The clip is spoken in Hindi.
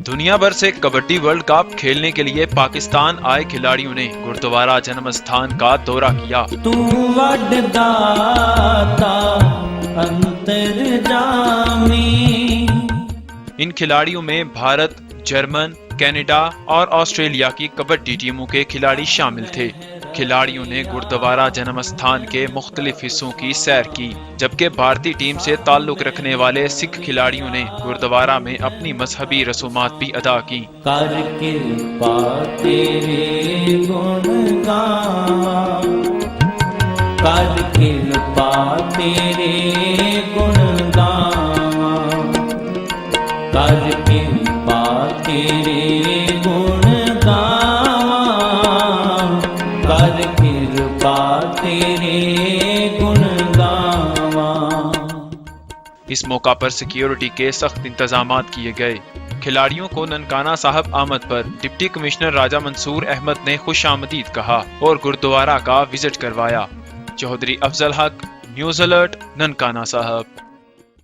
दुनिया भर से कबड्डी वर्ल्ड कप खेलने के लिए पाकिस्तान आए खिलाड़ियों ने गुरुद्वारा जन्म स्थान का दौरा किया। तू वडदाता अंतर्जामी। इन खिलाड़ियों में भारत, जर्मन, कनाडा और ऑस्ट्रेलिया की कबड्डी टीमों के खिलाड़ी शामिल थे। खिलाड़ियों ने गुरुद्वारा जन्म स्थान के मुख्तलिफ हिस्सों की सैर की, जबकि भारतीय टीम से ताल्लुक रखने वाले सिख खिलाड़ियों ने गुरुद्वारा में अपनी मजहबी रसूमात भी अदा की। कर कृपा तेरे गुण गावा, कर कृपा तेरे गुण गावा, कर कृपा तेरे गुण गावा, कर कृपा तेरे गुण गावा। इस मौका पर सिक्योरिटी के सख्त इंतजामात किए गए। खिलाड़ियों को ननकाना साहब आमद पर डिप्टी कमिश्नर राजा मंसूर अहमद ने खुशामदीद कहा और गुरुद्वारा का विजिट करवाया। चौधरी अफजल हक, न्यूज़ अलर्ट, ननकाना साहब।